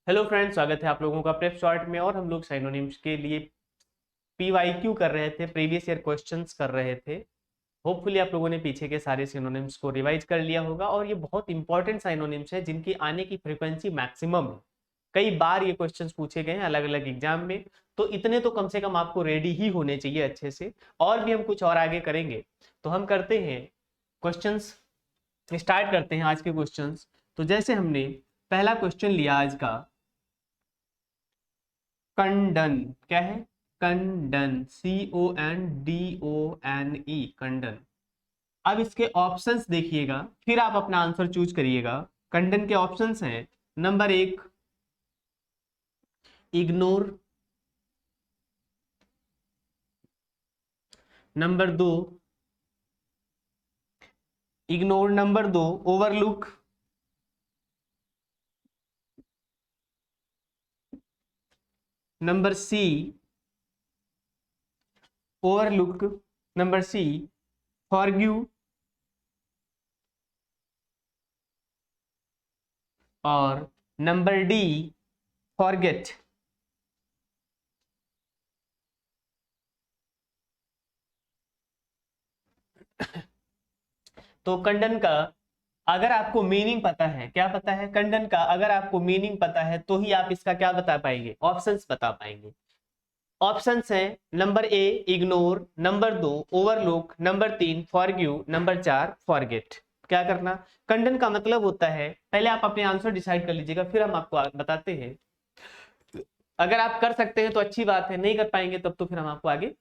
Hello friends, स्वागत है आप लोगों का प्रेप शॉर्ट में। और हम लोग साइनोनिम्स के लिए पीवाईक्यू कर रहे थे, प्रीवियस ईयर क्वेश्चंस कर रहे थे। होपफुली आप लोगों ने पीछे के सारे सिनोनिम्स को रिवाइज कर लिया होगा और ये बहुत इंपॉर्टेंट साइनोनिम्स है जिनकी आने की फ्रीक्वेंसी मैक्सिमम है। कई बार ये क्वेश्चंस पूछे गए हैं अलग अलग एग्जाम में, तो इतने तो कम से कम आपको रेडी ही होने चाहिए अच्छे से। और भी हम कुछ और आगे करेंगे, तो हम करते हैं क्वेश्चंस, स्टार्ट करते हैं आज के क्वेश्चंस। तो जैसे हमने पहला क्वेश्चन लिया आज का, कंडन। क्या है? कंडन, CONDONE, कंडन। अब इसके ऑप्शंस देखिएगा, फिर आप अपना आंसर चूज करिएगा। कंडन के ऑप्शंस हैं, number 1 ignore, number 2 ignore, number 2 overlook, number C overlook, number C forgive, और नंबर डी फॉरगेट। तो कंडन का अगर आपको मीनिंग पता है, क्या पता है कंडन का, अगर आपको मीनिंग पता है तो ही आप इसका क्या बता पाएंगे, ऑप्शंस बता पाएंगे। ऑप्शंस हैं, number A ignore, number 2 overlook, number 3 forgive, number 4 forget. क्या करना? कंडन का मतलब होता है, पहले आप अपने आंसर डिसाइड कर लीजिएगा, फिर हम आपको बताते हैं। अगर आप कर सकते हैं तो अच्छी बात है, नहीं कर पाएंगे तब तो फिर हम आपको आगे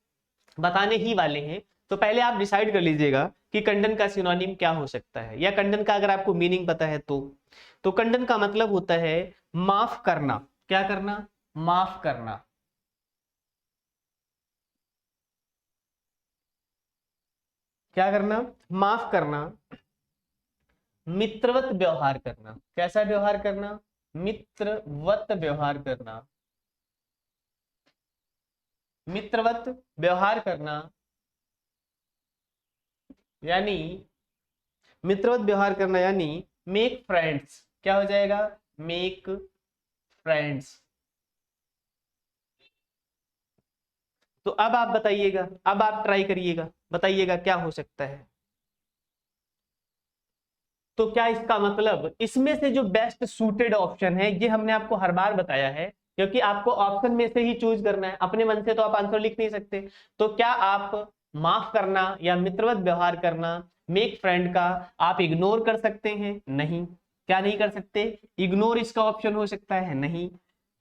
बताने ही वाले हैं। तो पहले आप डिसाइड कर लीजिएगा कि कंडन का सिनोनिम क्या हो सकता है, या कंडन का अगर आपको मीनिंग पता है तो कंडन का मतलब होता है माफ करना। क्या करना? माफ करना। क्या करना? माफ करना। मित्रवत व्यवहार करना। कैसा व्यवहार करना? मित्रवत व्यवहार करना। मित्रवत व्यवहार करना यानी, मित्रवत व्यवहार करना यानी मेक फ्रेंड्स। क्या हो जाएगा? Make friends. तो अब आप बताइएगा, अब आप ट्राई करिएगा, बताइएगा क्या हो सकता है। तो क्या इसका मतलब, इसमें से जो बेस्ट सूटेड ऑप्शन है, ये हमने आपको हर बार बताया है, क्योंकि आपको ऑप्शन में से ही चूज करना है, अपने मन से तो आप आंसर लिख नहीं सकते। तो क्या आप माफ करना या मित्रवत व्यवहार करना, मेक फ्रेंड का आप इग्नोर कर सकते हैं? नहीं। क्या नहीं कर सकते? इग्नोर इसका ऑप्शन हो सकता है? नहीं।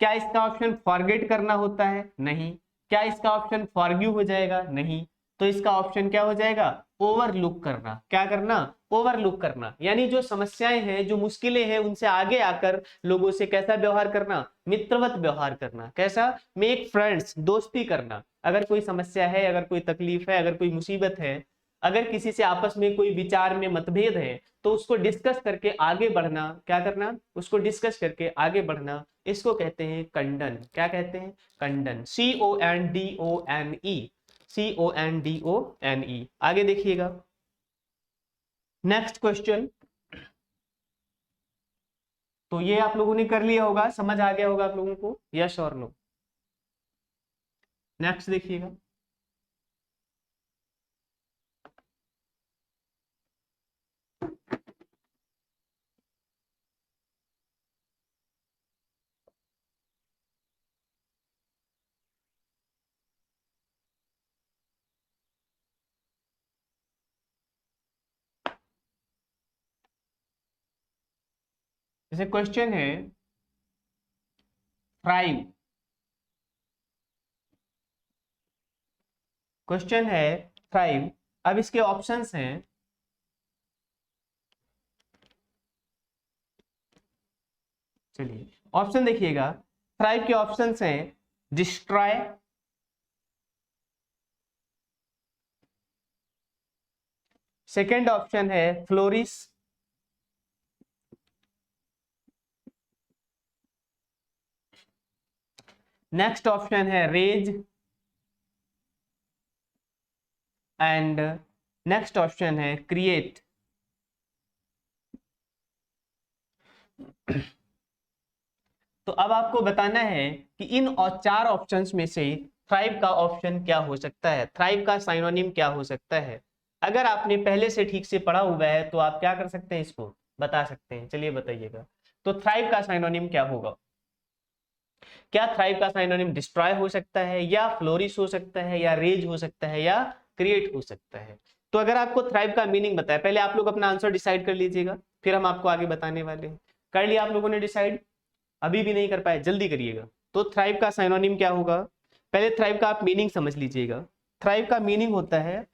क्या इसका ऑप्शन फॉरगेट करना होता है? नहीं। क्या इसका ऑप्शन फॉरगिव हो जाएगा? नहीं। तो इसका ऑप्शन क्या हो जाएगा? ओवरलुक करना। क्या करना? ओवरलुक करना। यानी जो समस्याएं हैं, जो मुश्किलें हैं, उनसे आगे आकर लोगों से कैसा व्यवहार करना? मित्रवत व्यवहार करना। कैसा? मेक फ्रेंड्स, दोस्ती करना। अगर कोई समस्या है, अगर कोई तकलीफ है, अगर कोई मुसीबत है, अगर किसी से आपस में कोई विचार में मतभेद है, तो उसको डिस्कस करके आगे बढ़ना। क्या करना? उसको डिस्कस करके आगे बढ़ना। इसको कहते हैं कंडन। क्या कहते हैं? कंडन, CONDONE, CONDONE। आगे देखिएगा, नेक्स्ट क्वेश्चन। तो ये आप लोगों ने कर लिया होगा, समझ आ गया होगा आप लोगों को, यस और नो। नेक्स्ट देखिएगा, जैसे क्वेश्चन है थ्राइव। क्वेश्चन है थ्राइव। अब इसके ऑप्शंस हैं, चलिए ऑप्शन देखिएगा। थ्राइव के ऑप्शंस हैं डिस्ट्रॉय, सेकेंड ऑप्शन है फ्लोरिश, नेक्स्ट ऑप्शन है रेज, एंड नेक्स्ट ऑप्शन है क्रिएट। तो अब आपको बताना है कि इन और 4 ऑप्शंस में से थ्राइव का ऑप्शन क्या हो सकता है, थ्राइव का साइनोनिम क्या हो सकता है। अगर आपने पहले से ठीक से पढ़ा हुआ है तो आप क्या कर सकते हैं, इसको बता सकते हैं। चलिए बताइएगा, तो थ्राइव का साइनोनिम क्या होगा। क्या थ्राइव का साइनोनिम डिस्ट्रॉय हो सकता है, या फ्लोरिश हो सकता है, या रेज हो सकता है, या क्रिएट हो सकता है। तो अगर आपको थ्राइव का मीनिंग बताया, पहले आप लोग अपना आंसर डिसाइड कर लीजिएगा, फिर हम आपको आगे बताने वाले हैं। कर लिया आप लोगों ने डिसाइड, अभी भी नहीं कर पाए, जल्दी करिएगा। तो थ्राइव का साइनोनिम क्या होगा, पहले थ्राइव का आप मीनिंग समझ लीजिएगा। थ्राइव का मीनिंग होता है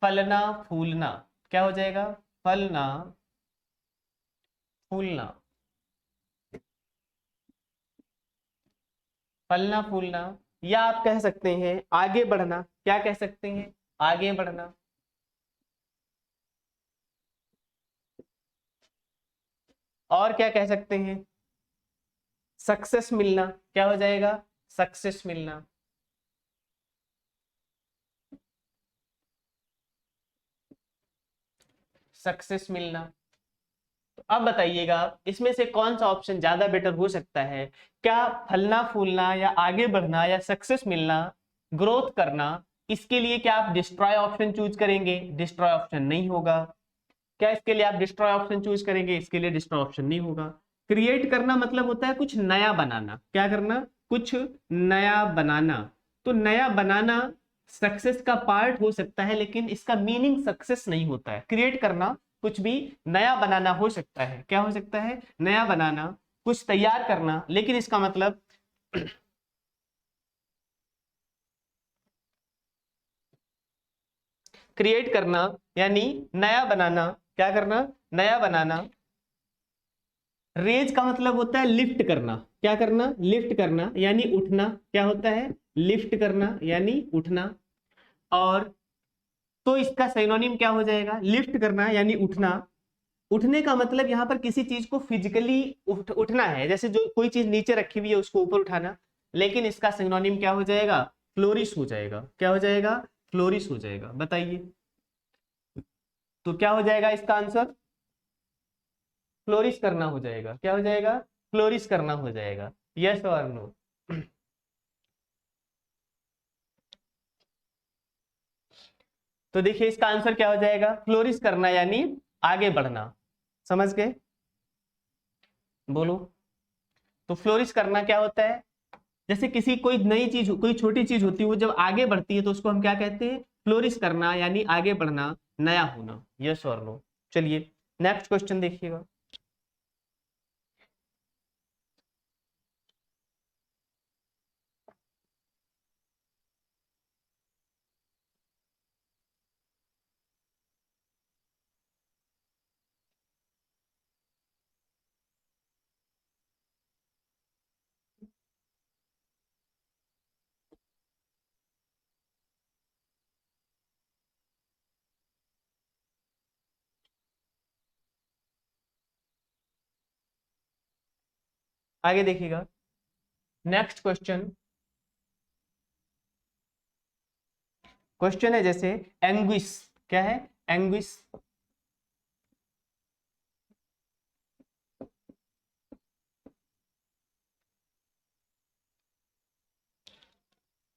फलना फूलना। क्या हो जाएगा, फलना फूलना, फलना फूलना। या आप कह सकते हैं आगे बढ़ना। क्या कह सकते हैं, आगे बढ़ना। और क्या कह सकते हैं, सक्सेस मिलना। क्या हो जाएगा, सक्सेस मिलना। सक्सेस मिलना। तो अब बताइएगा इसमें से कौन सा ऑप्शन ज्यादा बेटर हो सकता है। क्या फलना फूलना, या आगे बढ़ना, या सक्सेस मिलना, ग्रोथ करना, इसके लिए क्या आप डिस्ट्रॉय ऑप्शन चूज करेंगे, डिस्ट्रॉय ऑप्शन नहीं होगा। क्या इसके लिए आप डिस्ट्रॉय ऑप्शन चूज करेंगे, इसके लिए डिस्ट्रॉय ऑप्शन नहीं होगा। क्रिएट करना मतलब होता है कुछ नया बनाना। क्या करना, कुछ नया बनाना। तो नया बनाना सक्सेस का पार्ट हो सकता है, लेकिन इसका मीनिंग सक्सेस नहीं होता है। क्रिएट करना कुछ भी नया बनाना हो सकता है। क्या हो सकता है, नया बनाना, कुछ तैयार करना, लेकिन इसका मतलब क्रिएट करना यानी नया बनाना। क्या करना, नया बनाना। रेज का मतलब होता है लिफ्ट करना। क्या करना, लिफ्ट करना यानी उठना। क्या होता है, लिफ्ट करना यानी उठना। और तो इसका सिनोनिम क्या हो जाएगा, लिफ्ट करना यानी उठना। उठने का मतलब यहाँ पर किसी चीज को फिजिकली उठना है, जैसे जो कोई चीज नीचे रखी हुई है उसको ऊपर उठाना। लेकिन इसका सिनोनिम क्या हो जाएगा, फ्लोरिश हो जाएगा। क्या हो जाएगा, फ्लोरिश हो जाएगा। बताइए तो क्या हो जाएगा इसका आंसर, फ्लोरिश करना हो जाएगा। क्या हो जाएगा, फ्लोरिश करना हो जाएगा। यस और नो। तो देखिए इसका आंसर क्या हो जाएगा, फ्लोरिश करना यानी आगे बढ़ना। समझ गए, बोलो। तो फ्लोरिश करना क्या होता है, जैसे किसी कोई नई चीज, कोई छोटी चीज होती है, वो जब आगे बढ़ती है तो उसको हम क्या कहते हैं, फ्लोरिश करना यानी आगे बढ़ना, नया होना। यस और नो। चलिए नेक्स्ट क्वेश्चन देखिएगा। आगे देखिएगा नेक्स्ट क्वेश्चन। क्वेश्चन है जैसे एंग्विश। क्या है, एंग्विश।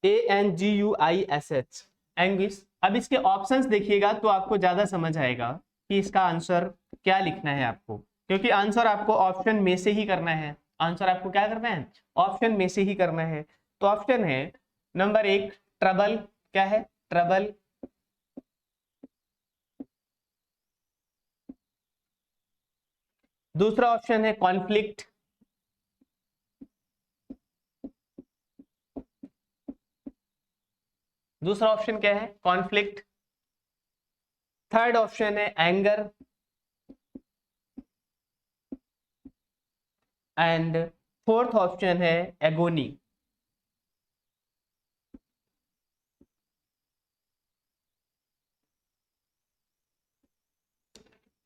ANGUISH, anguish. अब इसके ऑप्शंस देखिएगा तो आपको ज्यादा समझ आएगा कि इसका आंसर क्या लिखना है आपको, क्योंकि आंसर आपको ऑप्शन में से ही करना है। आंसर आपको क्या करना है, ऑप्शन में से ही करना है। तो ऑप्शन है नंबर 1 ट्रबल। क्या है, ट्रबल। दूसरा ऑप्शन है कॉन्फ्लिक्ट। दूसरा ऑप्शन क्या है, कॉन्फ्लिक्ट। थर्ड ऑप्शन है एंगर। एंड फोर्थ ऑप्शन है एगोनी।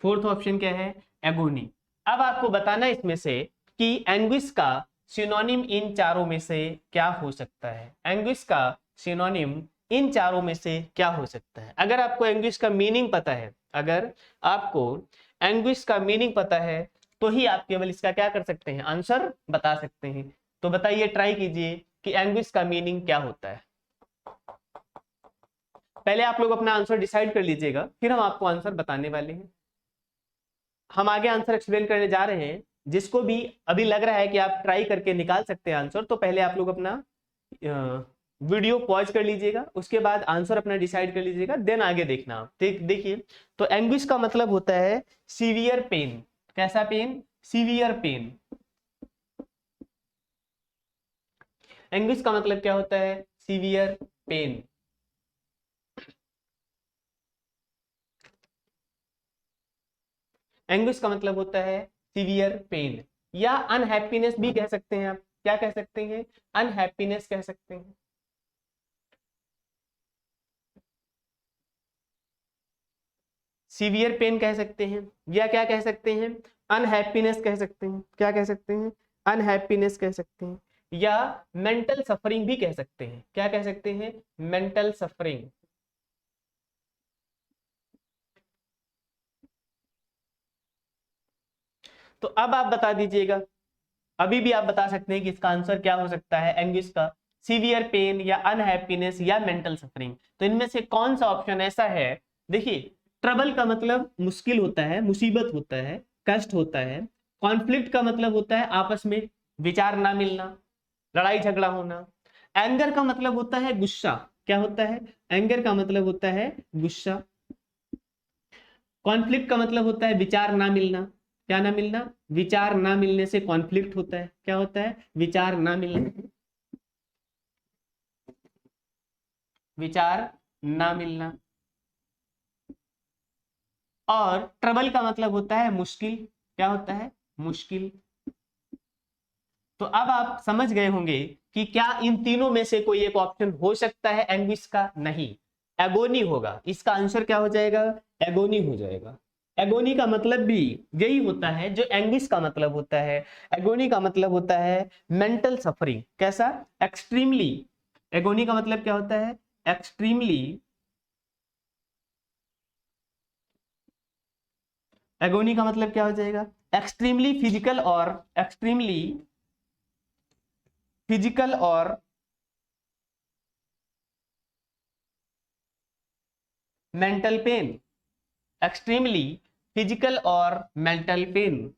फोर्थ ऑप्शन क्या है, एगोनी। अब आपको बताना है इसमें से कि एंग्विश का सिनोनिम इन चारों में से क्या हो सकता है। एंग्विश का सिनोनिम इन चारों में से क्या हो सकता है। अगर आपको एंग्विश का मीनिंग पता है, अगर आपको एंग्विश का मीनिंग पता है तो ही आप केवल इसका क्या कर सकते हैं, आंसर बता सकते हैं। तो बताइए, ट्राई कीजिए कि एंग्विश का मीनिंग क्या होता है। पहले आप लोग अपना आंसर डिसाइड कर लीजिएगा, फिर हम आपको आंसर बताने वाले हैं। हम आगे आंसर एक्सप्लेन करने जा रहे हैं। जिसको भी अभी लग रहा है कि आप ट्राई करके निकाल सकते हैं आंसर, तो पहले आप लोग अपना वीडियो पॉज कर लीजिएगा, उसके बाद आंसर अपना डिसाइड कर लीजिएगा, देन आगे देखना आप। देखिए, तो एंग्विश का मतलब होता है सीवियर पेन। कैसा पेन? Severe pain. एंग्विश का मतलब क्या होता है? Severe pain. एंग्विश का मतलब होता है सीवियर पेन, या अनहैप्पीनेस भी कह सकते हैं आप। क्या कह सकते हैं? अनहैप्पीनेस कह सकते हैं। सीवियर पेन कह सकते हैं, या क्या कह सकते हैं? अनहैप्पीनेस कह सकते हैं। क्या कह सकते हैं? अनहैप्पीनेस कह सकते हैं, या मेंटल सफरिंग भी कह सकते हैं। क्या कह सकते हैं? Mental suffering. तो अब आप बता दीजिएगा, अभी भी आप बता सकते हैं कि इसका आंसर क्या हो सकता है एंग्विश का? सीवियर पेन, या अनहैप्पीनेस, या मेंटल सफरिंग। तो इनमें से कौन सा ऑप्शन ऐसा है? देखिए, ट्रबल का मतलब मुश्किल होता है, मुसीबत होता है, कष्ट होता है। कॉन्फ्लिक्ट का मतलब होता है आपस में विचार ना मिलना, लड़ाई झगड़ा होना। एंगर का मतलब होता है गुस्सा। क्या होता है? एंगर का मतलब होता है गुस्सा। कॉन्फ्लिक्ट का मतलब होता है विचार ना मिलना। क्या ना मिलना? विचार ना मिलने से कॉन्फ्लिक्ट होता है। क्या होता है? विचार ना मिलना, विचार ना मिलना। और ट्रबल का मतलब होता है मुश्किल। क्या होता है? मुश्किल। तो अब आप समझ गए होंगे कि क्या इन तीनों में से कोई एक ऑप्शन हो सकता है एंग्विश का? नहीं, एगोनी होगा। इसका आंसर क्या हो जाएगा? एगोनी हो जाएगा। एगोनी का मतलब भी यही होता है जो एंग्विश का मतलब होता है। एगोनी का मतलब होता है मेंटल सफरिंग। कैसा? एक्सट्रीमली। एगोनी का मतलब क्या होता है? एक्सट्रीमली। एगोनी का मतलब क्या हो जाएगा? एक्सट्रीमली फिजिकल, और एक्सट्रीमली फिजिकल और मेंटल पेन। एक्सट्रीमली फिजिकल और मेंटल पेन।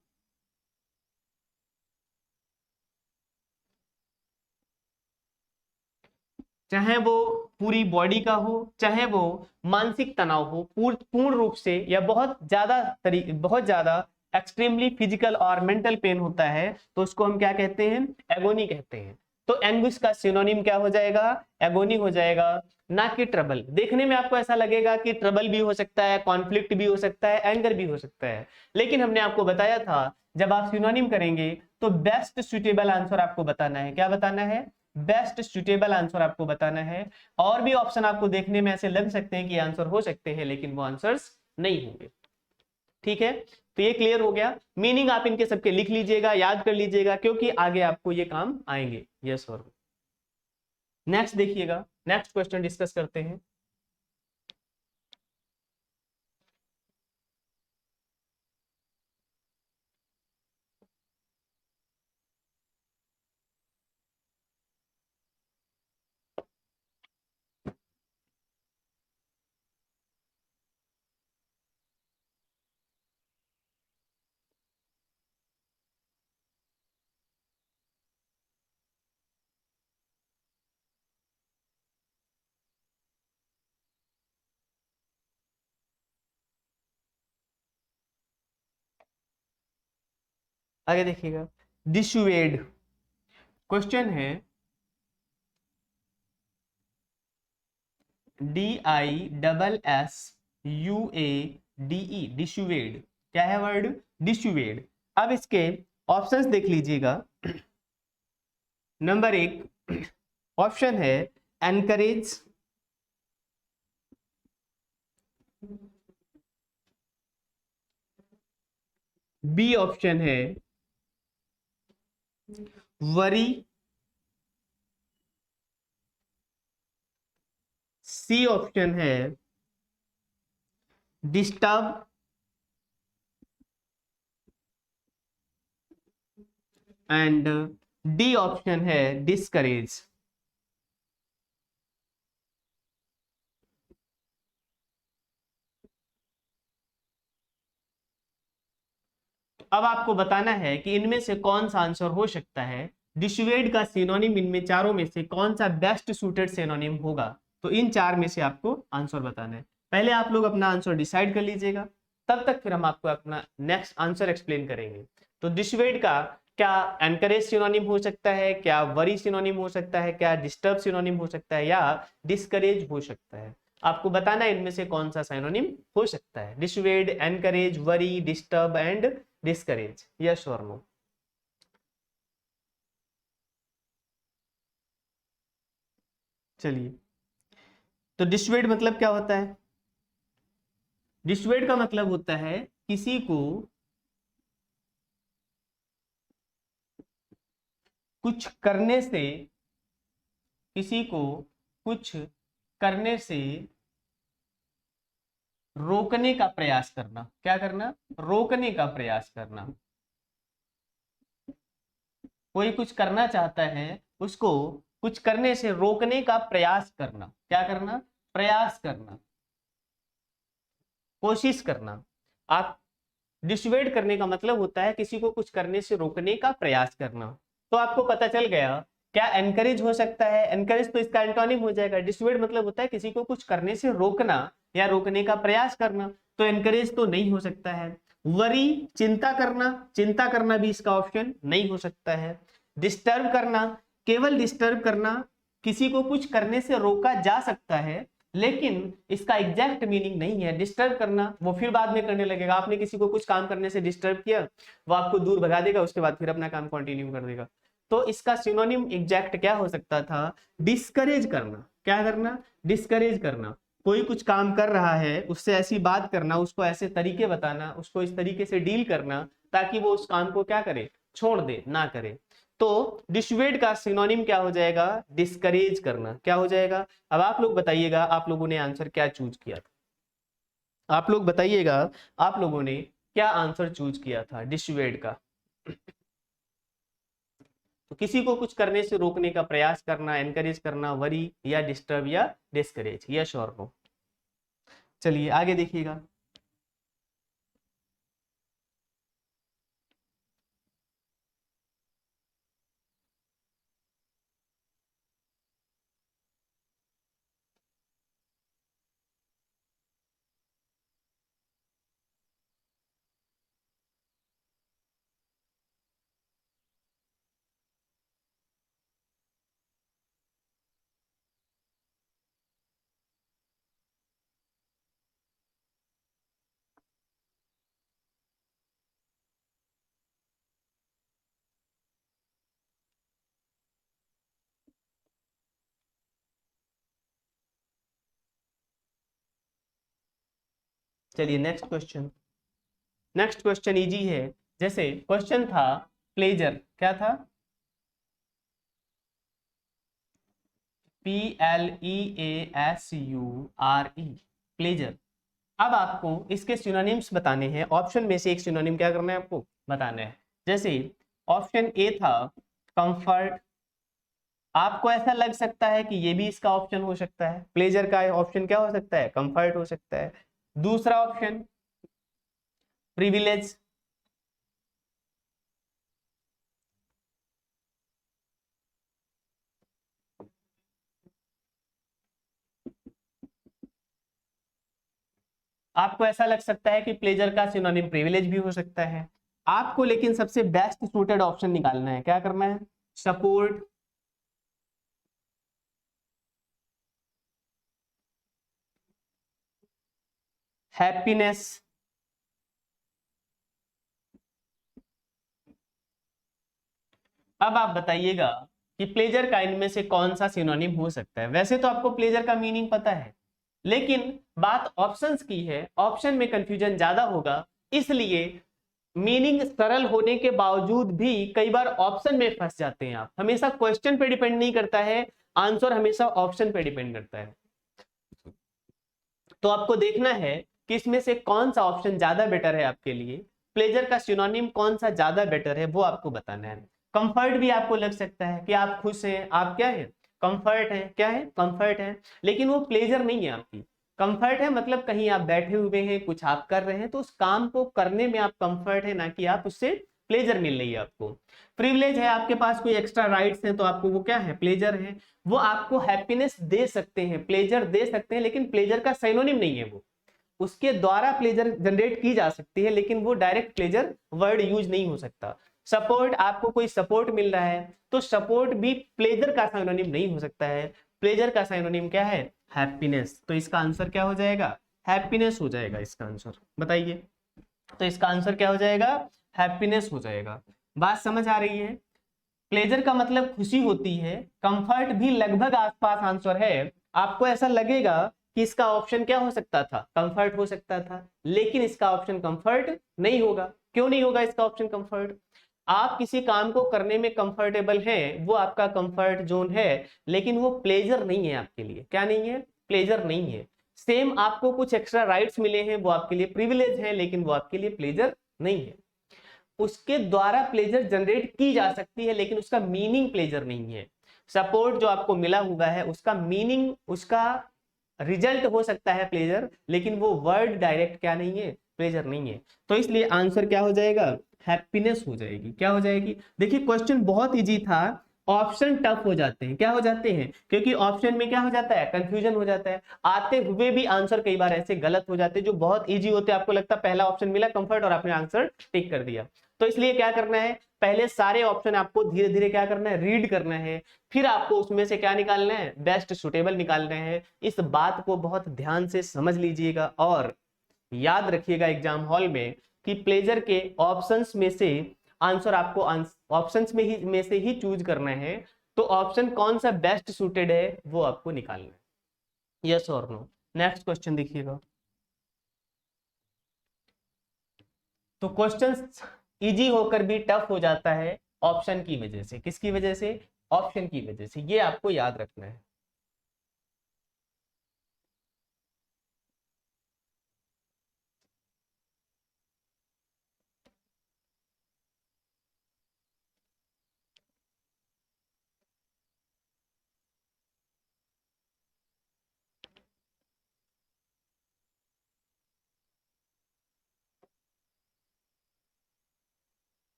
चाहे वो पूरी बॉडी का हो, चाहे वो मानसिक तनाव हो, पूर्ण रूप से या बहुत ज्यादा एक्सट्रीमली फिजिकल और मेंटल पेन होता है, तो उसको हम क्या कहते हैं? एगोनी कहते हैं। तो एंग्विश का सिनोनिम क्या हो जाएगा? एगोनी हो जाएगा, ना कि ट्रबल। देखने में आपको ऐसा लगेगा कि ट्रबल भी हो सकता है, कॉन्फ्लिक्ट भी हो सकता है, एंगर भी हो सकता है, लेकिन हमने आपको बताया था जब आप सिनोनिम करेंगे तो बेस्ट सुटेबल आंसर आपको बताना है। क्या बताना है? बेस्ट सुटेबल आंसर आपको बताना है। और भी ऑप्शन आपको देखने में ऐसे लग सकते हैं कि आंसर हो सकते हैं, लेकिन वो आंसर्स नहीं होंगे। ठीक है, तो ये क्लियर हो गया। मीनिंग आप इनके सबके लिख लीजिएगा, याद कर लीजिएगा, क्योंकि आगे आपको ये काम आएंगे। यस और नेक्स्ट देखिएगा, नेक्स्ट क्वेश्चन डिस्कस करते हैं। आगे देखिएगा, डिसुएड। क्वेश्चन है DISSUADE, डिसुएड। क्या है वर्ड? डिसुएड। अब इसके ऑप्शंस देख लीजिएगा। नंबर 1 ऑप्शन है एनकरेज। बी ऑप्शन है वरी। सी ऑप्शन है डिस्टर्ब। एंड डी ऑप्शन है डिस्करेज। अब आपको बताना है कि इनमें से कौन सा आंसर हो सकता है, डिसुएड का सिनोनिम इनमें चारों में से कौन सा बेस्ट सूटेड सिनोनिम होगा। तो इन चार में से आपको आंसर बताना है। पहले आप लोग अपना आंसर डिसाइड कर लीजिएगा, तब तक फिर हम आपको अपना नेक्स्ट आंसर एक्सप्लेन करेंगे। तो डिसुएड का क्या एनकरेज सिनोनिम हो सकता है, क्या वरी सिनोनिम हो सकता है, क्या डिस्टर्ब सिनोनिम हो सकता है, या डिस्करेज हो सकता है। आपको बताना है इनमें से कौन सा सिनोनिम हो सकता है। Dissuade, encourage, worry, disturb and discourage, yes और नो। चलिए, तो डिसुएड मतलब क्या होता है? डिसुएड का मतलब होता है किसी को कुछ करने से, किसी को कुछ करने से रोकने का प्रयास करना। क्या करना? रोकने का प्रयास करना। कोई कुछ करना चाहता है, उसको कुछ करने से रोकने का प्रयास करना। क्या करना? प्रयास करना, कोशिश करना। आप डिसुएड करने का मतलब होता है किसी को कुछ करने से रोकने का प्रयास करना। तो आपको पता चल गया क्या एनकरेज हो सकता है? एनकरेज तो इसका एंटोनिम हो जाएगा। डिसुएड मतलब होता है किसी को कुछ करने से रोकना या रोकने का प्रयास करना, तो एनकरेज तो नहीं हो सकता है। वरी, चिंता करना, चिंता करना भी इसका ऑप्शन नहीं हो सकता है। डिस्टर्ब करना, केवल डिस्टर्ब करना, किसी को कुछ करने से रोका जा सकता है लेकिन इसका एग्जैक्ट मीनिंग नहीं है। डिस्टर्ब करना वो फिर बाद में करने लगेगा। आपने किसी को कुछ काम करने से डिस्टर्ब किया, वो आपको दूर भगा देगा, उसके बाद फिर अपना काम कंटिन्यू कर देगा। तो इसका सिनोनिम एग्जैक्ट क्या हो सकता था? डिस्करेज करना। क्या करना? डिस्करेज करना। कोई कुछ काम कर रहा है, उससे ऐसी बात करना, उसको ऐसे तरीके बताना, उसको इस तरीके से डील करना ताकि वो उस काम को क्या करे? छोड़ दे, ना करे। तो डिसुएड का सिनोनिम क्या हो जाएगा? डिस्करेज करना। क्या हो जाएगा? अब आप लोग बताइएगा, आप लोगों ने आंसर क्या चूज किया था? आप लोग बताइएगा, आप लोगों ने क्या आंसर चूज किया था डिसुएड का? तो किसी को कुछ करने से रोकने का प्रयास करना, एनकरेज करना, वरी या डिस्टर्ब या डिस्करेज, यस और नो। चलिए आगे देखिएगा। चलिए next question. Next question easy है। जैसे क्वेश्चन था प्लेजर, क्या था? PLEASURE, pleasure. अब आपको इसके सिनोनिम्स बताने हैं। ऑप्शन में से एक सिनोनिम क्या करना है आपको? बताना है। जैसे ऑप्शन ए था कंफर्ट, आपको ऐसा लग सकता है कि ये भी इसका ऑप्शन हो सकता है। प्लेजर का ऑप्शन क्या हो सकता है? कंफर्ट हो सकता है। दूसरा ऑप्शन प्रिविलेज, आपको ऐसा लग सकता है कि प्लेजर का सिनोनिम प्रिविलेज भी हो सकता है। आपको लेकिन सबसे बेस्ट सूटेड ऑप्शन निकालना है। क्या करना है? सपोर्ट, हैप्पीनेस, अब आप बताइएगा कि प्लेजर का इनमें से कौन सा सिनोनिम हो सकता है। वैसे तो आपको प्लेजर का मीनिंग पता है, लेकिन बात ऑप्शंस की है, ऑप्शन में कंफ्यूजन ज्यादा होगा। इसलिए मीनिंग सरल होने के बावजूद भी कई बार ऑप्शन में फंस जाते हैं आप। हमेशा क्वेश्चन पे डिपेंड नहीं करता है, आंसर हमेशा ऑप्शन पे डिपेंड करता है। तो आपको देखना है कि इसमें से कौन सा ऑप्शन ज्यादा बेटर है आपके लिए, प्लेजर का सिनोनिम कौन सा ज्यादा बेटर है वो आपको बताना है। कंफर्ट भी आपको लग सकता है कि आप खुश हैं, आप क्या है, कंफर्ट है, क्या है, कंफर्ट है, लेकिन वो प्लेजर नहीं है आपकी। कंफर्ट है मतलब कहीं आप बैठे हुए हैं, कुछ आप कर रहे हैं, तो उस काम को करने में आप कंफर्ट है, ना कि आप उससे प्लेजर मिल रही है आपको। प्रिविलेज है, आपके पास कोई एक्स्ट्रा राइट्स हैं, तो आपको वो क्या है, प्लेजर है। वो आपको हैप्पीनेस दे सकते हैं, प्लेजर दे सकते हैं, लेकिन प्लेजर का सिनोनिम नहीं है वो। उसके द्वारा प्लेजर जनरेट की जा सकती है, लेकिन वो डायरेक्ट प्लेजर वर्ड यूज नहीं हो सकता। सपोर्ट, आपको कोई सपोर्ट मिल रहा है, तो सपोर्ट भी प्लेजर का सिनोनिम नहीं हो सकता है। प्लेजर का सिनोनिम क्या है, हैप्पीनेस। तो इसका आंसर क्या हो जाएगा, हैप्पीनेस हो जाएगा इसका आंसर, बताइए। तो इसका आंसर क्या हो जाएगा, हैप्पीनेस हो जाएगा। बात समझ आ रही है। प्लेजर का मतलब खुशी होती है, कंफर्ट भी लगभग आसपास आंसर है। आपको ऐसा लगेगा कि इसका ऑप्शन क्या हो सकता था, कंफर्ट हो सकता था, लेकिन इसका ऑप्शन कंफर्ट नहीं होगा। क्यों नहीं होगा इसका ऑप्शन कंफर्ट? आप किसी काम को करने में कंफर्टेबल हैं, वो आपका कंफर्ट जोन है, लेकिन वो प्लेजर नहीं है आपके लिए। क्या नहीं है, प्लेजर नहीं है। सेम आपको कुछ एक्स्ट्रा राइट्स मिले हैं, वो आपके लिए प्रिविलेज है, लेकिन वो आपके लिए प्लेजर नहीं है। उसके द्वारा प्लेजर जनरेट की जा सकती है, लेकिन उसका मीनिंग प्लेजर नहीं है। सपोर्ट जो आपको मिला हुआ है, उसका मीनिंग, उसका रिजल्ट हो सकता है प्लेजर, लेकिन वो वर्ड डायरेक्ट क्या नहीं है, प्लेजर नहीं है। तो इसलिए आंसर क्या हो जाएगा, हैप्पीनेस हो जाएगी। क्या हो जाएगी, देखिए क्वेश्चन बहुत इजी था, ऑप्शन टफ हो जाते हैं। क्या हो जाते हैं, क्योंकि ऑप्शन में क्या हो जाता है, कंफ्यूजन हो जाता है। आते हुए भी आंसर कई बार ऐसे गलत हो जाते हैं जो बहुत इजी होते हैं। आपको लगता है पहला ऑप्शन मिला कंफर्ट और आपने आंसर टिक कर दिया। तो इसलिए क्या करना है, पहले सारे ऑप्शन आपको धीरे धीरे क्या करना है, रीड करना है, फिर आपको उसमें से क्या निकालना है, बेस्ट सुटेबल निकालना है। इस बात को बहुत ध्यान से समझ लीजिएगा और याद रखिएगा एग्जाम हॉल में कि प्लेजर के ऑप्शंस में से आंसर आपको ऑप्शंस में से ही चूज करना है। तो ऑप्शन कौन सा बेस्ट सूटेड है वो आपको निकालना है, यस और नो। नेक्स्ट क्वेश्चन देखिएगा। तो क्वेश्चंस इजी होकर भी टफ हो जाता है ऑप्शन की वजह से। किसकी वजह से, ऑप्शन की वजह से, ये आपको याद रखना है।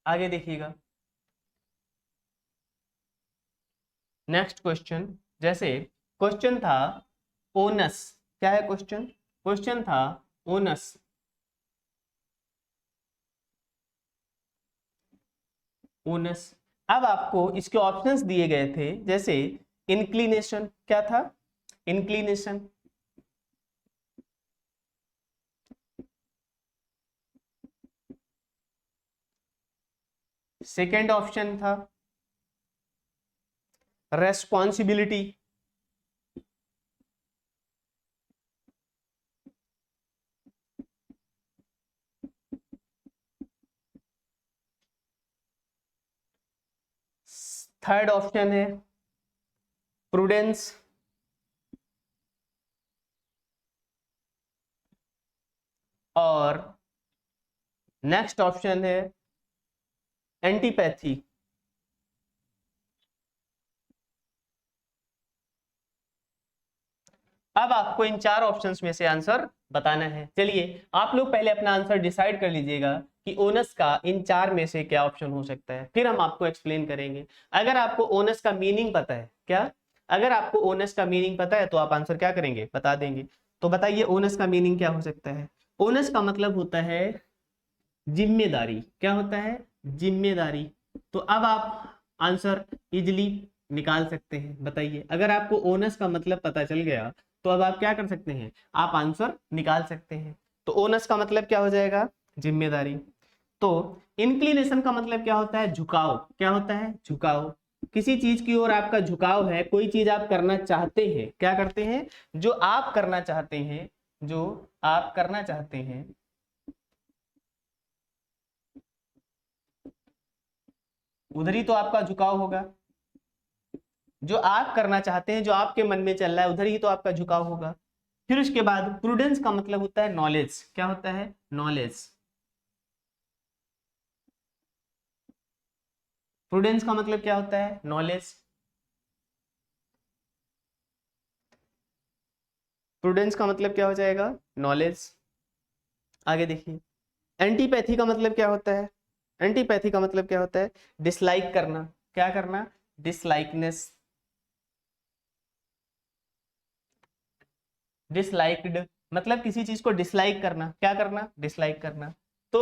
आगे देखिएगा नेक्स्ट क्वेश्चन। जैसे क्वेश्चन था ओनस, क्या है क्वेश्चन, क्वेश्चन था ओनस। ओनस, अब आपको इसके ऑप्शंस दिए गए थे, जैसे इंक्लिनेशन, क्या था, इंक्लिनेशन। सेकंड ऑप्शन था रेस्पॉन्सिबिलिटी। थर्ड ऑप्शन है प्रूडेंस। और नेक्स्ट ऑप्शन है एंटीपैथी। अब आपको इन चार ऑप्शंस में से आंसर बताना है। चलिए आप लोग पहले अपना आंसर डिसाइड कर लीजिएगा कि ओनस का इन चार में से क्या ऑप्शन हो सकता है, फिर हम आपको एक्सप्लेन करेंगे। अगर आपको ओनस का मीनिंग पता है, क्या, अगर आपको ओनस का मीनिंग पता है तो आप आंसर क्या करेंगे, बता देंगे। तो बताइए ओनस का मीनिंग क्या हो सकता है। ओनस का मतलब होता है जिम्मेदारी। क्या होता है, जिम्मेदारी। तो अब आप आंसर इजिली निकाल सकते हैं। बताइए, अगर आपको ओनस का मतलब पता चल गया तो अब आप क्या कर सकते हैं, आप आंसर निकाल सकते हैं। तो ओनस का मतलब क्या हो जाएगा, जिम्मेदारी। तो इंक्लिनेशन का मतलब क्या होता है, झुकाव। क्या होता है, झुकाव। किसी चीज की ओर आपका झुकाव है, कोई चीज आप करना चाहते हैं, क्या करते हैं, जो आप करना चाहते हैं, जो आप करना चाहते हैं, उधर ही तो आपका झुकाव होगा। जो आप करना चाहते हैं, जो आपके मन में चल रहा है, उधर ही तो आपका झुकाव होगा। फिर उसके बाद प्रूडेंस का मतलब होता है नॉलेज। क्या होता है? नॉलेज। प्रूडेंस का मतलब क्या होता है? नॉलेज। प्रूडेंस का मतलब क्या हो जाएगा? नॉलेज। आगे देखिए, एंटीपैथी का मतलब क्या होता है? एंटीपैथी का मतलब क्या होता है? डिसलाइक करना। क्या करना? डिसलाइकनेस। डिसलाइक्ड मतलब किसी चीज को डिसलाइक करना। क्या करना? डिसलाइक करना। तो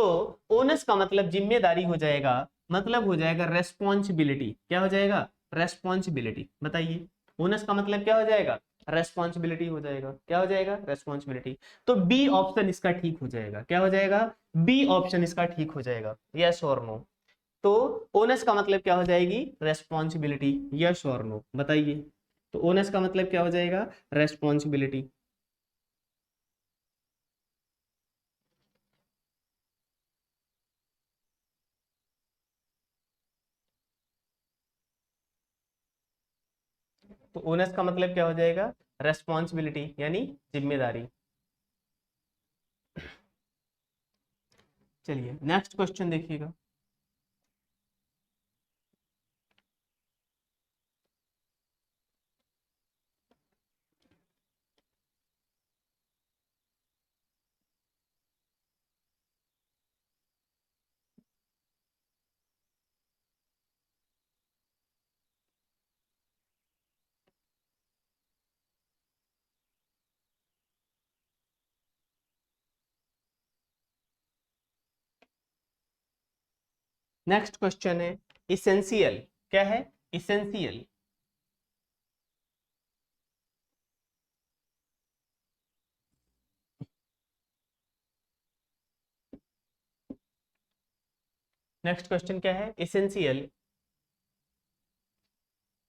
ओनस का मतलब जिम्मेदारी हो जाएगा, मतलब हो जाएगा रेस्पॉन्सिबिलिटी। क्या हो जाएगा? रेस्पॉन्सिबिलिटी। बताइए, ओनस का मतलब क्या हो जाएगा? रेस्पॉन्सिबिलिटी हो जाएगा। क्या हो जाएगा? रेस्पॉन्सिबिलिटी। तो बी ऑप्शन इसका ठीक हो जाएगा। क्या हो जाएगा? बी ऑप्शन इसका ठीक हो जाएगा। यस और नो? तो ओनस का मतलब क्या हो जाएगी? रेस्पॉन्सिबिलिटी। यस और नो बताइए। तो ओनस का मतलब क्या हो जाएगा? रेस्पॉन्सिबिलिटी। तो ओनस का मतलब क्या हो जाएगा? रेस्पॉन्सिबिलिटी यानी जिम्मेदारी। चलिए नेक्स्ट क्वेश्चन देखिएगा। नेक्स्ट क्वेश्चन है इसेंशियल। क्या है? इसेंशियल। नेक्स्ट क्वेश्चन क्या है? इसेंशियल।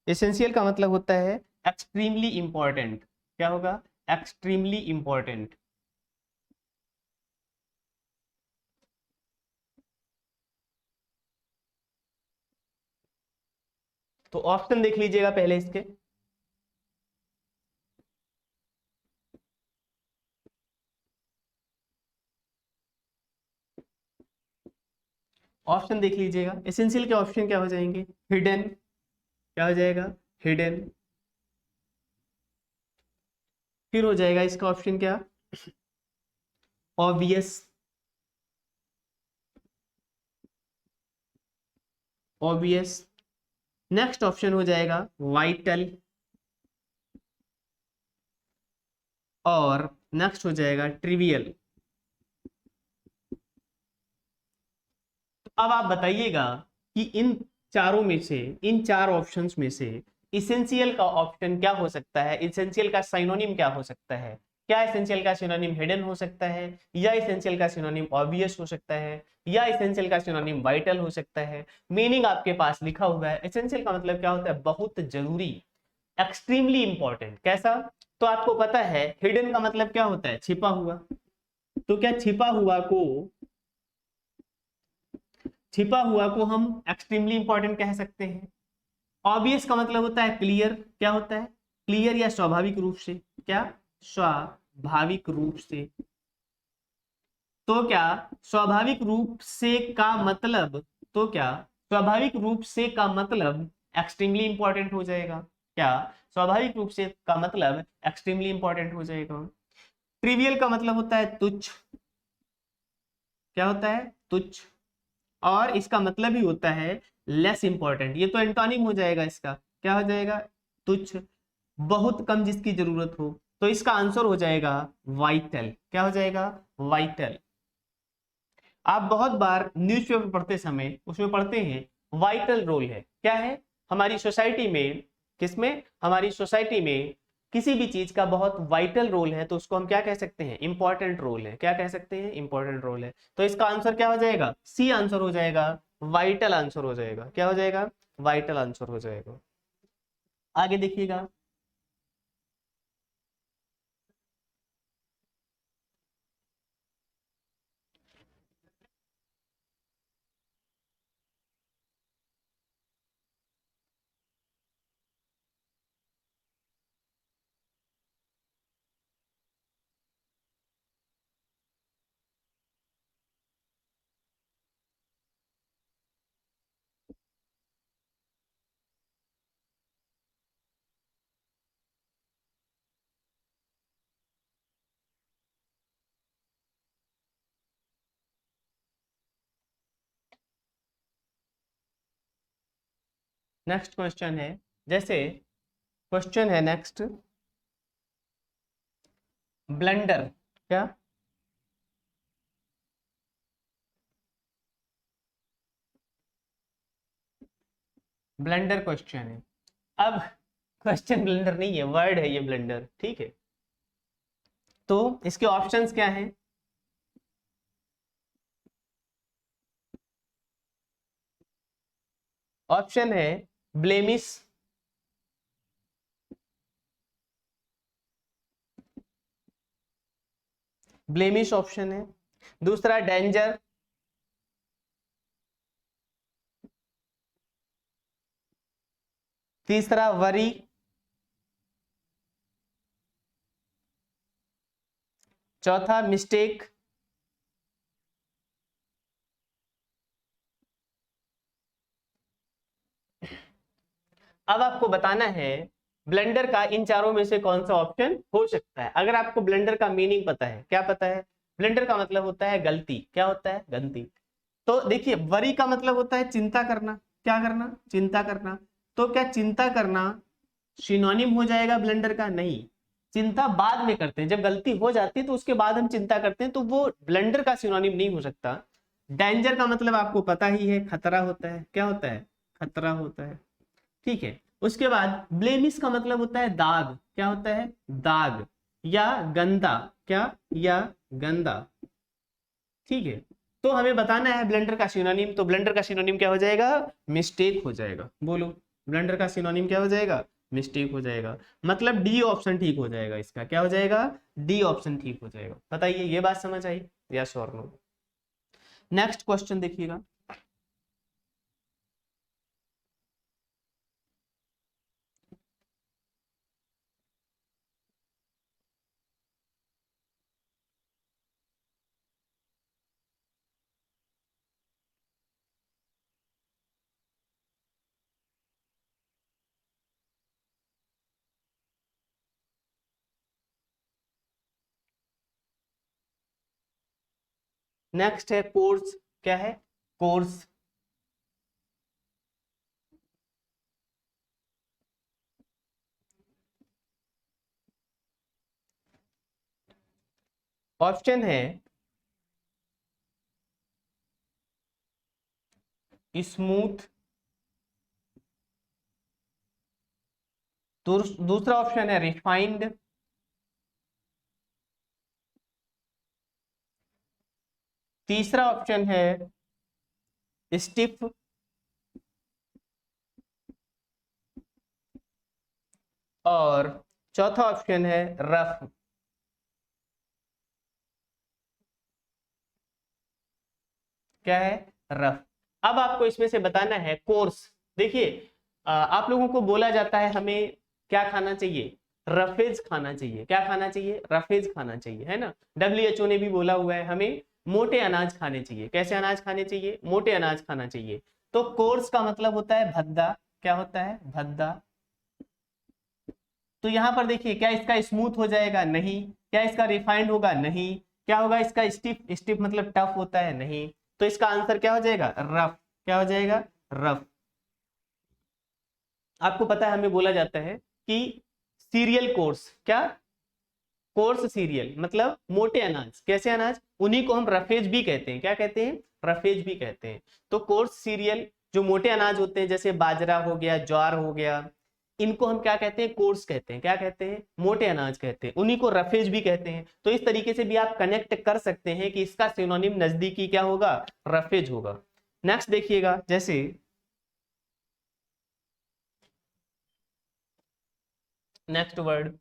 इसेंशियल का मतलब होता है एक्सट्रीमली इंपॉर्टेंट। क्या होगा? Extremely important. तो ऑप्शन देख लीजिएगा पहले इसके। ऑप्शन देख लीजिएगा, एसेंशियल के ऑप्शन क्या हो जाएंगे? हिडन। क्या हो जाएगा? हिडन। फिर हो जाएगा इसका ऑप्शन क्या? ऑब्वियस। ऑब्वियस। नेक्स्ट ऑप्शन हो जाएगा वाइटल। और नेक्स्ट हो जाएगा ट्रिवियल। अब आप बताइएगा कि इन चारों में से, इन चार ऑप्शंस में से इसेंशियल का ऑप्शन क्या हो सकता है? इसेंशियल का सिनोनिम क्या हो सकता है? क्या इसेंशियल का सिनोनिम हिडन हो सकता है, या इसेंशियल का सिनोनिम ऑब्वियस हो सकता है, या इसेंशियल का सिनोनिम वाइटल हो सकता है? मीनिंग आपके पास लिखा हुआ है। इसेंशियल का मतलब क्या होता है? बहुत जरूरी, एक्सट्रीमली इंपॉर्टेंट। कैसा? तो आपको पता है हिडन का मतलब क्या होता है? छिपा हुआ। तो क्या छिपा हुआ को, छिपा हुआ को हम एक्सट्रीमली इंपॉर्टेंट कह सकते हैं। ऑब्वियस का मतलब होता है क्लियर। क्या होता है? क्लियर या स्वाभाविक रूप से। क्या? स्वाभाविक रूप से। तो क्या स्वाभाविक रूप से का मतलब, तो क्या स्वाभाविक रूप से का मतलब एक्सट्रीमली इंपॉर्टेंट हो जाएगा? क्या स्वाभाविक रूप से का मतलब एक्सट्रीमली इंपॉर्टेंट हो जाएगा? ट्रिवियल का मतलब होता है तुच्छ। क्या होता है? तुच्छ। और इसका मतलब ही होता है लेस इंपॉर्टेंट। ये तो एंटोनिम हो जाएगा इसका। क्या हो जाएगा? तुच्छ, बहुत कम, जिसकी जरूरत हो। तो इसका आंसर हो जाएगा वाइटल। क्या हो जाएगा? वाइटल। आप बहुत बार न्यूज़पेपर पढ़ते समय उसमें पढ़ते हैं वाइटल रोल है। क्या है? हमारी सोसाइटी में, किसमें? हमारी सोसाइटी में किसी भी चीज का बहुत वाइटल रोल है तो उसको हम क्या कह सकते हैं? इंपॉर्टेंट रोल है। क्या कह सकते हैं? इंपॉर्टेंट रोल है। तो इसका आंसर क्या हो जाएगा? सी आंसर हो जाएगा। वाइटल आंसर हो जाएगा। क्या हो जाएगा? वाइटल आंसर हो जाएगा। आगे देखिएगा। नेक्स्ट क्वेश्चन है, जैसे क्वेश्चन है नेक्स्ट, ब्लेंडर क्या, ब्लेंडर क्वेश्चन है। अब क्वेश्चन ब्लेंडर नहीं है, वर्ड है ये ब्लेंडर, ठीक है। तो इसके ऑप्शंस क्या हैं? ऑप्शन है ब्लेमिश, ब्लेमिश ऑप्शन है। दूसरा डेंजर, तीसरा वरी, चौथा मिस्टेक, अब आपको बताना है ब्लेंडर का इन चारों में से कौन सा ऑप्शन हो सकता है। अगर आपको ब्लेंडर का मीनिंग पता है, क्या पता है? ब्लेंडर का मतलब होता है गलती। क्या होता है? गलती। तो देखिए, वरी का मतलब होता है चिंता करना। क्या करना? चिंता करना। तो क्या चिंता करना सिनोनिम हो जाएगा ब्लेंडर का? नहीं, चिंता बाद में करते हैं, जब गलती हो जाती है तो उसके बाद हम चिंता करते हैं, तो वो ब्लेंडर का सिनोनिम नहीं हो सकता। डेंजर का मतलब आपको पता ही है, खतरा होता है। क्या होता है? खतरा होता है, ठीक है। उसके बाद ब्लेमिश का मतलब होता है दाग। क्या होता है? दाग या गंदा। क्या? या गंदा, ठीक है। तो हमें बताना है ब्लेंडर का सिनोनिम, तो ब्लेंडर का सिनोनिम क्या हो जाएगा? मिस्टेक हो जाएगा। बोलो, ब्लेंडर का सिनोनिम क्या हो जाएगा? मिस्टेक हो जाएगा। मतलब डी ऑप्शन ठीक हो जाएगा इसका। क्या हो जाएगा? डी ऑप्शन ठीक हो जाएगा। बताइए, ये बात समझ आई? यस और नो? नेक्स्ट क्वेश्चन देखिएगा। नेक्स्ट है कोर्स। क्या है? कोर्स। ऑप्शन है स्मूथ, दूसरा ऑप्शन है रिफाइंड, तीसरा ऑप्शन है स्टिफ, और चौथा ऑप्शन है रफ। क्या है? रफ। अब आपको इसमें से बताना है कोर्स। देखिए, आप लोगों को बोला जाता है हमें क्या खाना चाहिए? रफेज खाना चाहिए। क्या खाना चाहिए? रफेज खाना चाहिए, है ना। WHO ने भी बोला हुआ है हमें मोटे अनाज खाने चाहिए। कैसे अनाज खाने चाहिए? मोटे अनाज खाना चाहिए। तो कोर्स का मतलब होता है भद्दा। क्या होता है? भद्दा। तो यहां पर देखिए, क्या इसका स्मूथ हो जाएगा? नहीं। क्या इसका रिफाइंड होगा? नहीं। क्या होगा इसका? स्टिफ। स्टिफ मतलब टफ होता है? नहीं। तो इसका आंसर क्या हो जाएगा? रफ। क्या हो जाएगा? रफ। आपको पता है हमें बोला जाता है कि सीरियल कोर्स। क्या? कोर्स सीरियल मतलब मोटे अनाज। कैसे अनाज? उन्हीं को हम रफेज भी कहते हैं। क्या कहते हैं? रफेज भी कहते हैं। तो कोर्स सीरियल जो मोटे अनाज होते हैं, जैसे बाजरा हो गया, ज्वार हो गया, इनको हम क्या कहते हैं? कोर्स कहते हैं। क्या कहते हैं? मोटे अनाज कहते हैं। उन्हीं को रफेज भी कहते हैं। तो इस तरीके से भी आप कनेक्ट कर सकते हैं कि इसका सिनोनिम नजदीकी क्या होगा? रफेज होगा। नेक्स्ट देखिएगा, जैसे नेक्स्ट वर्ड,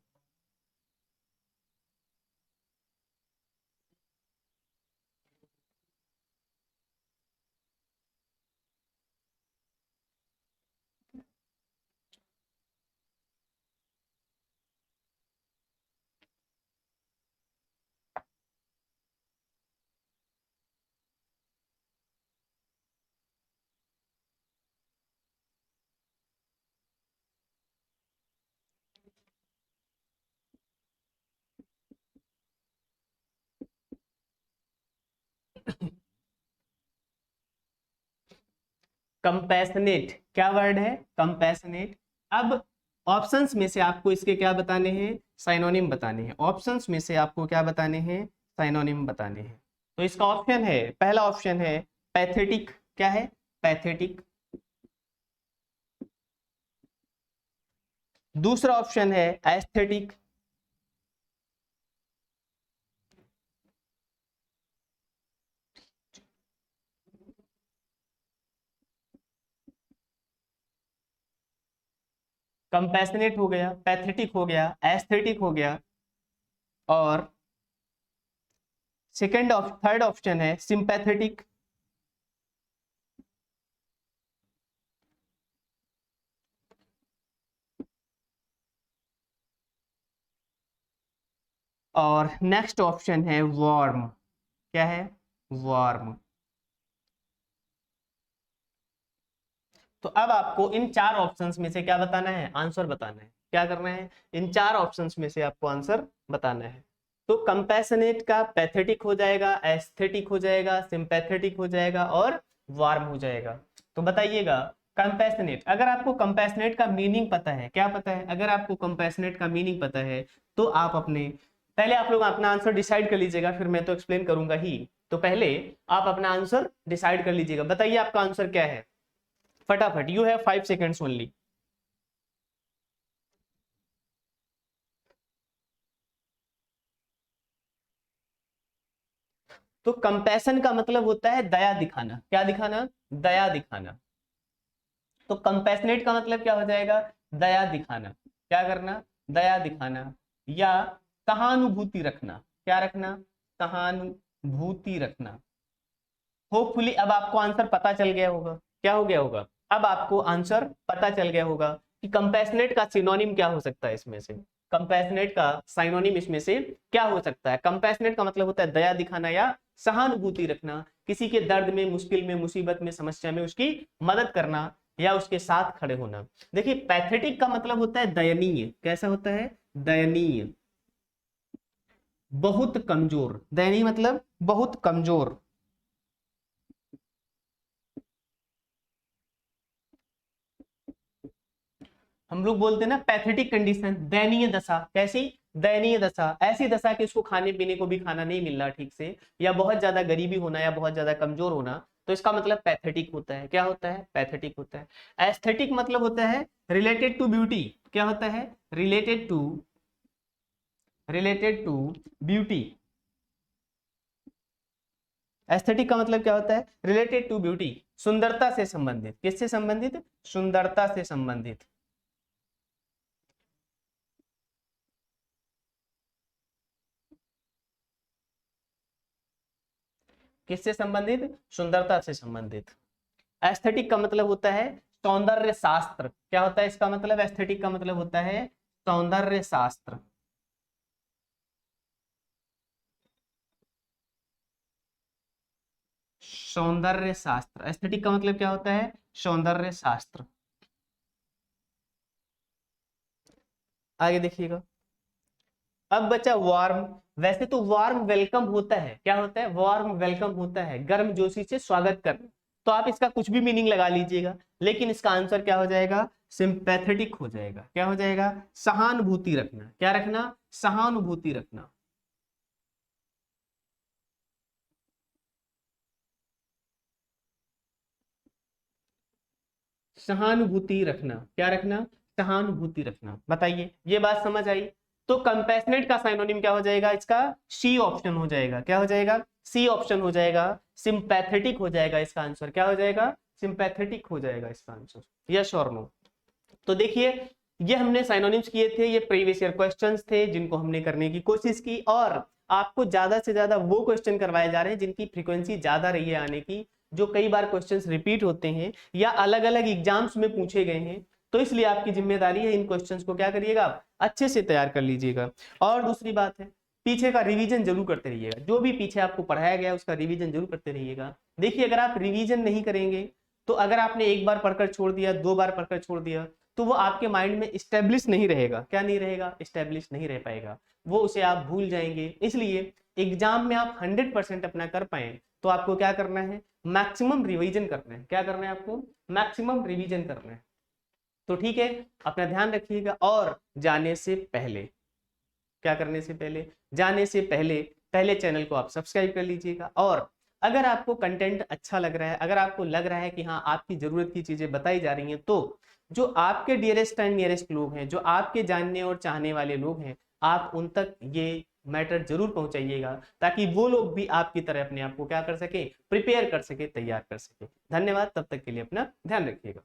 कंपैशनेट, क्या वर्ड है, कंपैशनेट। अब ऑप्शंस में से आपको इसके क्या बताने हैं, साइनोनिम बताने हैं। ऑप्शंस में से आपको क्या बताने हैं, साइनोनिम बताने हैं। तो इसका ऑप्शन है, पहला ऑप्शन है पैथेटिक, क्या है, पैथेटिक। दूसरा ऑप्शन है एस्थेटिक। कंपैशनेट हो गया, पैथेटिक हो गया, एस्थेटिक हो गया, और थर्ड ऑप्शन है सिंपैथेटिक। और नेक्स्ट ऑप्शन है वार्म, क्या है, वार्म। तो अब आपको इन चार ऑप्शंस में से क्या बताना है, आंसर बताना है। क्या करना है, इन चार ऑप्शंस में से आपको आंसर बताना है। तो कंपैशनेट का पैथेटिक हो जाएगा, एस्थेटिक हो जाएगा, सिंपैथेटिक हो जाएगा और वार्म हो जाएगा। तो बताइएगा कंपैशनेट, अगर आपको कंपैशनेट का मीनिंग पता है, क्या पता है, अगर आपको कंपैशनेट का मीनिंग पता है तो आप अपने, पहले आप लोग अपना आंसर डिसाइड कर लीजिएगा, फिर मैं तो एक्सप्लेन करूंगा ही। तो पहले आप अपना आंसर डिसाइड कर लीजिएगा, बताइए आपका आंसर क्या है फटाफट, यू हैव 5 सेकेंड्स ओनली। तो कंपैशन का मतलब होता है दया दिखाना, क्या दिखाना, दया दिखाना। तो कंपैशनेट का मतलब क्या हो जाएगा, दया दिखाना, क्या करना, दया दिखाना, या सहानुभूति रखना, क्या रखना, सहानुभूति रखना। होपफुली अब आपको आंसर पता चल गया होगा, क्या हो गया होगा, अब आपको आंसर पता चल गया होगा कि कंपैशनेट का सिनोनिम क्या हो सकता है इसमें से, कंपैशनेट का साइनोनिम इसमें से क्या हो सकता है। कंपैशनेट का मतलब होता है दया दिखाना या सहानुभूति रखना, किसी के दर्द में, मुश्किल में, मुसीबत में, समस्या में उसकी मदद करना या उसके साथ खड़े होना। देखिए पैथेटिक का मतलब होता है दयनीय, कैसा होता है, दयनीय, बहुत कमजोर, दयनीय मतलब बहुत कमजोर। हम लोग बोलते हैं ना पैथेटिक कंडीशन, दयनीय दशा, कैसी, दयनीय दशा, ऐसी दशा कि उसको खाने पीने को भी खाना नहीं मिल रहा ठीक से, या बहुत ज्यादा गरीबी होना, या बहुत ज्यादा कमजोर होना, तो इसका मतलब पैथेटिक होता है, क्या होता है, पैथेटिक होता है। एस्थेटिक मतलब होता है रिलेटेड टू ब्यूटी, क्या होता है, रिलेटेड टू ब्यूटी। एस्थेटिक का मतलब क्या होता है, रिलेटेड टू ब्यूटी, सुंदरता से संबंधित, किससे संबंधित, सुंदरता से संबंधित। किससे संबंधित, सुंदरता से संबंधित। एस्थेटिक का मतलब होता है सौंदर्य शास्त्र, क्या होता है इसका मतलब, एस्थेटिक का मतलब होता है सौंदर्य शास्त्र। सौंदर्य शास्त्र, एस्थेटिक का मतलब क्या होता है, सौंदर्य शास्त्र। आगे देखिएगा, अब बचा वार्म। वैसे तो वार्म वेलकम होता है, क्या होता है, वार्म वेलकम होता है, गर्म जोशी से स्वागत करना। तो आप इसका कुछ भी मीनिंग लगा लीजिएगा, लेकिन इसका आंसर क्या हो जाएगा, सिंपैथेटिक हो जाएगा, क्या हो जाएगा, सहानुभूति रखना, क्या रखना, सहानुभूति रखना। सहानुभूति रखना, क्या रखना, सहानुभूति रखना। बताइए ये बात समझ आई। तो कंपैशनेट का साइनोनिम क्या हो जाएगा इसका, सी ऑप्शन हो जाएगा, क्या हो जाएगा, सी ऑप्शन हो जाएगा। सिंपैथेटिक हो जाएगा इसका आंसर, क्या हो जाएगा, सिंपैथेटिक हो जाएगा इसका आंसर, यस और नो। तो देखिए ये हमने साइनोनिम्स किए थे, ये प्रीवियस ईयर क्वेश्चंस थे जिनको हमने करने की कोशिश की, और आपको ज्यादा से ज्यादा वो क्वेश्चन करवाए जा रहे हैं जिनकी फ्रीक्वेंसी ज्यादा रही है आने की, जो कई बार क्वेश्चंस रिपीट होते हैं या अलग अलग एग्जाम्स में पूछे गए हैं। तो इसलिए आपकी जिम्मेदारी है इन क्वेश्चंस को क्या करिएगा, आप अच्छे से तैयार कर लीजिएगा। और दूसरी बात है, पीछे का रिवीजन जरूर करते रहिएगा, जो भी पीछे आपको पढ़ाया गया उसका रिवीजन जरूर करते रहिएगा। देखिए अगर आप रिवीजन नहीं करेंगे तो अगर आपने एक बार पढ़कर छोड़ दिया, 2 बार पढ़कर छोड़ दिया, तो वो आपके माइंड में स्टेब्लिश नहीं रहेगा। क्या नहीं रहेगा? स्टेब्लिश नहीं रह पाएगा, वो उसे आप भूल जाएंगे। इसलिए एग्जाम में आप 100% अपना कर पाए तो आपको क्या करना है? मैक्सिमम रिवीजन करना है। क्या करना है आपको? मैक्सिमम रिवीजन करना है। तो ठीक है, अपना ध्यान रखिएगा। और जाने से पहले, क्या करने से पहले? जाने से पहले पहले चैनल को आप सब्सक्राइब कर लीजिएगा। और अगर आपको कंटेंट अच्छा लग रहा है, अगर आपको लग रहा है कि हाँ आपकी जरूरत की चीजें बताई जा रही हैं, तो जो आपके डियरेस्ट एंड नियरेस्ट लोग हैं, जो आपके जानने और चाहने वाले लोग हैं, आप उन तक ये मैटर जरूर पहुंचाइएगा, ताकि वो लोग भी आपकी तरह अपने आप को क्या कर सके? प्रिपेयर कर सके, तैयार कर सके। धन्यवाद, तब तक के लिए अपना ध्यान रखिएगा।